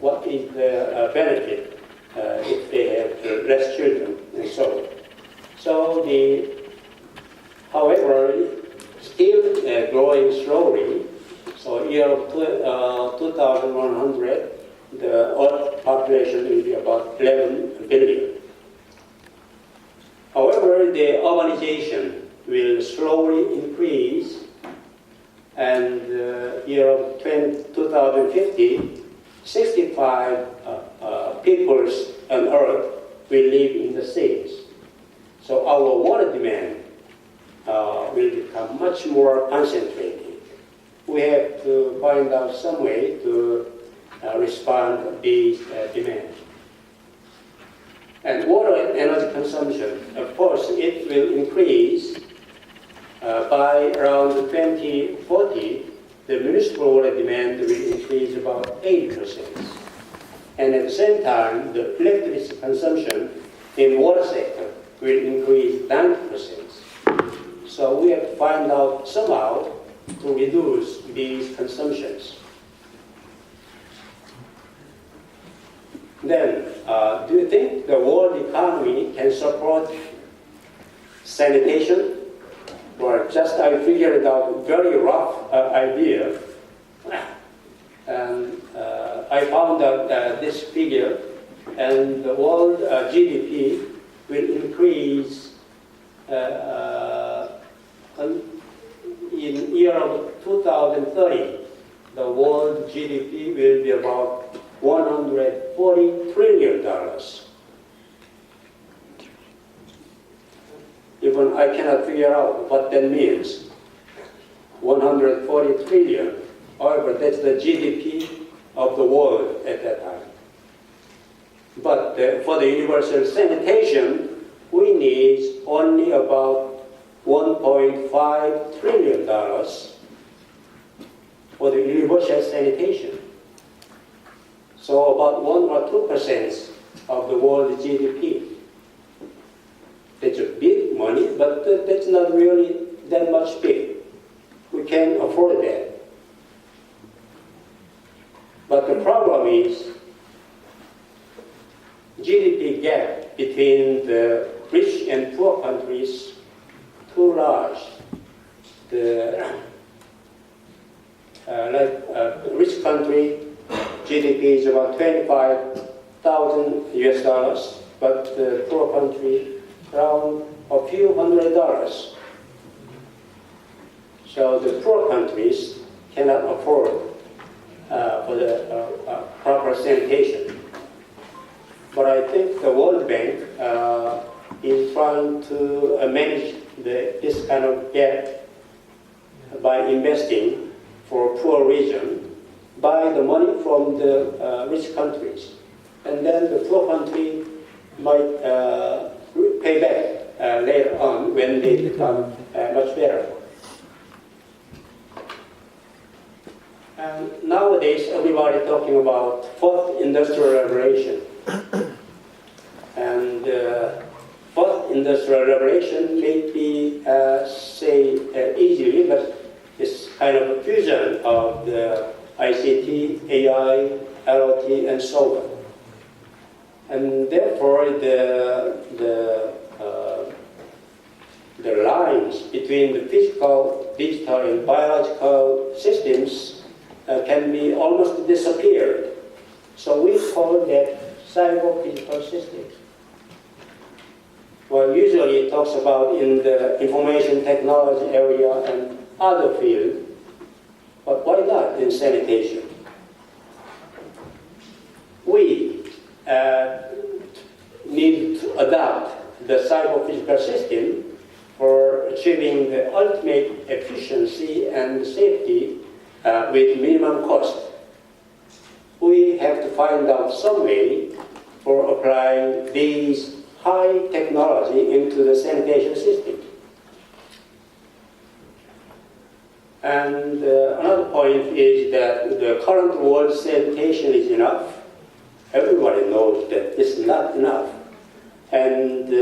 what is the benefit if they have less children and so on. So however, still growing slowly. So year of 2100, the Earth population will be about 11 billion. However, the urbanization will slowly increase, and year of 2050, 65 peoples on Earth will live in the cities. So our water demand will become much more concentrated. We have to find out some way to respond to these demands. And water and energy consumption, of course, it will increase by around 2040. The municipal water demand will increase about 80%. And at the same time, the electricity consumption in water sector will increase 90%. So we have to find out somehow to reduce these consumptions. Then, do you think the world economy can support sanitation? Well, just I figured out a very rough idea. And I found out this figure, and the world GDP will increase in year of 2030. The world GDP will be about $140 trillion. Even I cannot figure out what that means. 140 trillion. However, that's the GDP of the world at that time. But for the universal sanitation, we need only about $1.5 trillion for the universal sanitation. So about 1 or 2% of the world GDP. That's a big money, but that's not really that much big. We can afford that. But the problem is GDP gap between the rich and poor countries too large. The rich country GDP is about 25,000 US dollars, but the poor country around a few $100s. So the poor countries cannot afford for the proper sanitation. But I think the World Bank is trying to manage this kind of gap by investing for poor region, by the money from the rich countries. And then the poor country might pay back later on when they become much better. And nowadays, everybody talking about fourth industrial revolution. And fourth industrial revolution may be say easily, but it's kind of a fusion of the ICT, AI, IoT, and so on. And therefore, the lines between the physical, digital, and biological systems can be almost disappeared. So we call that cyber-physical systems. Well, usually it talks about in the information technology area and other fields, but why not in sanitation? We need to adopt the cyber-physical system for achieving the ultimate efficiency and safety with minimum cost. We have to find out some way for applying these high technology into the sanitation system. And another point is that the current world sanitation is enough. Everybody knows that it's not enough. And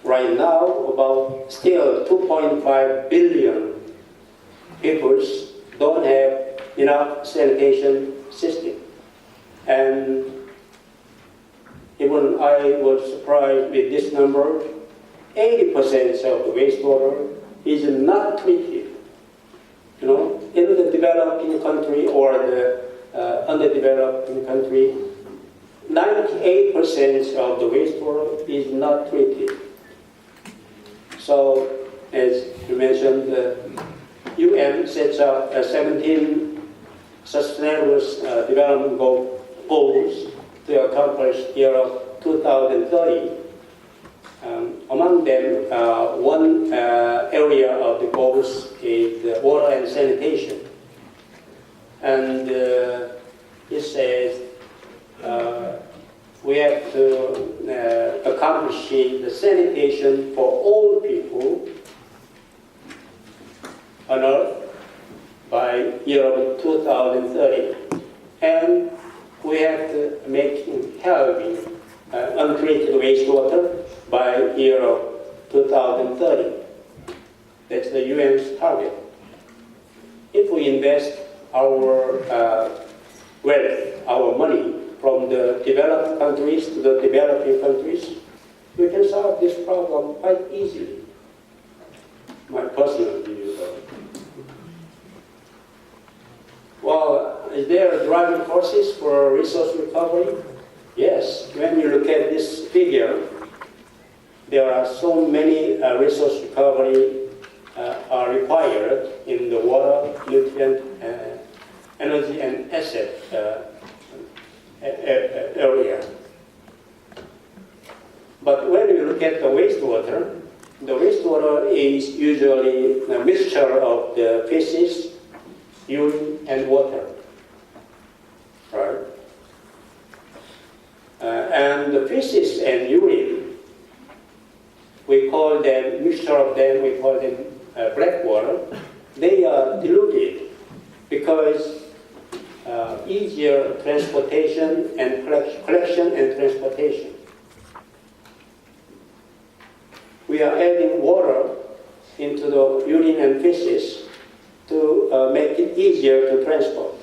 right now, about still 2.5 billion people don't have enough sanitation system. And even I was surprised with this number. 80% of the wastewater is not treated. You know, in the developing country or the underdeveloping country, 98% of the wastewater is not treated. So, as you mentioned, the UN sets up 17 sustainable development goals to accomplish year of 2030. Among them, one area of the goals is water and sanitation. And it says we have to accomplish the sanitation for all people on Earth by year of 2030. And we have to make healthy untreated wastewater by year of 2030. That's the UN's target. If we invest our wealth, our money from the developed countries to the developing countries, we can solve this problem quite easily. My personal view, though. Well, is there driving forces for resource recovery? Yes. When you look at this figure, there are so many resource recovery are required in the water, nutrient, energy, and asset area. But when you look at the wastewater is usually a mixture of the feces, urine, and water, right? And the feces and urine, we call them, mixture of them, we call them black water. They are diluted because easier transportation and collection and transportation. We are adding water into the urine and feces to make it easier to transport.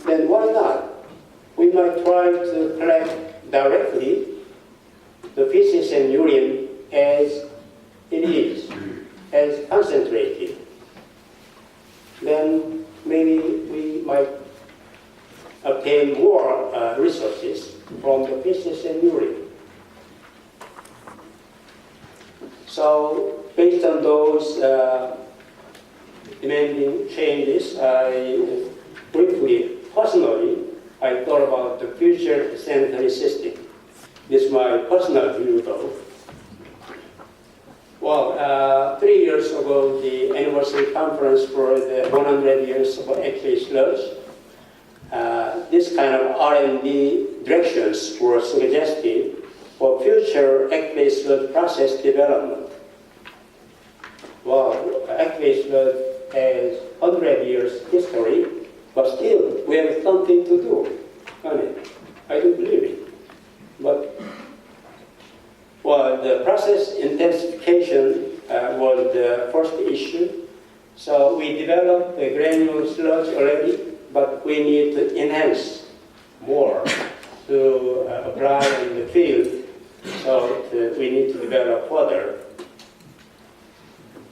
Then why not? We might try to collect directly the feces and urine as it is, as concentrated. Then maybe we might obtain more resources from the feces and urine. So, based on those demanding changes, I briefly, personally, I thought about the future sanitary system. This is my personal view, though. Well, 3 years ago, the anniversary conference for the 100 years of aqueous sludge, this kind of R&D directions were suggested for future aqueous sludge process development. Well, aqueous sludge has 100 years history, but still we have something to do on it. I do believe it. But, well, the process intensification was the first issue. So we developed the granular sludge already, but we need to enhance more to apply in the field. So we need to develop further.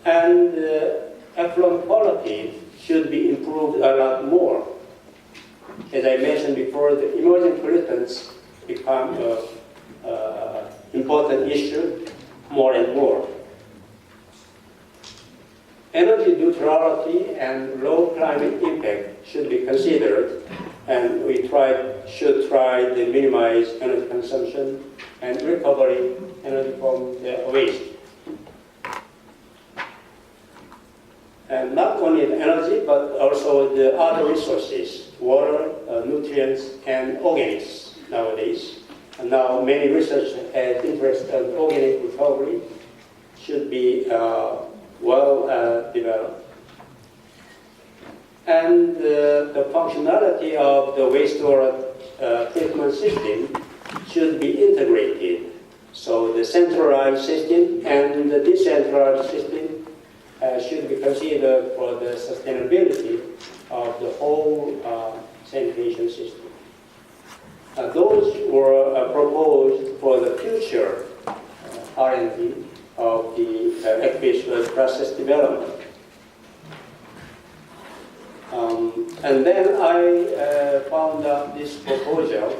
And effluent quality should be improved a lot more. As I mentioned before, the emerging pollutants become an important issue more and more. Energy neutrality and low climate impact should be considered, and we should try to minimize energy consumption and recovery energy from the waste. And not only the energy, but also the other resources, water, nutrients, and organics nowadays. And now many researchers have interest in organic recovery should be well developed. And the functionality of the wastewater treatment system should be integrated. So the centralized system and the decentralized system should be considered for the sustainability of the whole sanitation system. Those were proposed for the future R&D of the aqueous process development. And then I found out this proposal.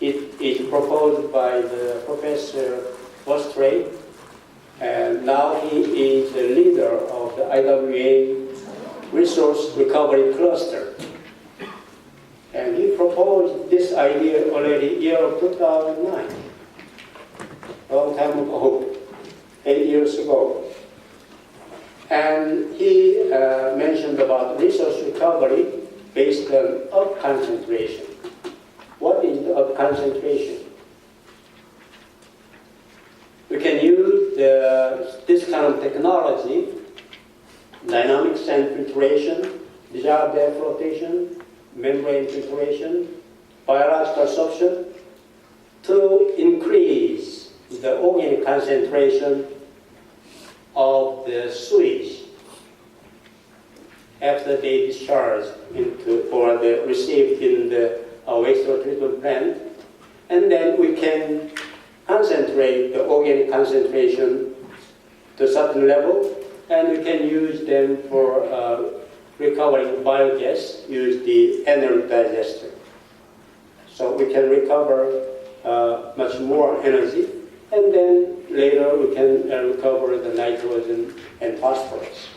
It is proposed by the Professor Bostrey, and now he is the leader of the IWA Resource Recovery Cluster. And he proposed this idea already year of 2009, a long time ago, 8 years ago. And he mentioned about resource recovery based on up concentration. What is the up concentration? We can use this kind of technology, dynamic sand filtration, dissolved air flotation, membrane filtration, biological sorption, to increase the organic concentration of the sewage after they discharge into or they received in the wastewater treatment plant, and then we can concentrate the organic concentration to a certain level, and we can use them for recovering biogas, use the anaerobic digester. So we can recover much more energy, and then later we can recover the nitrogen and phosphorus.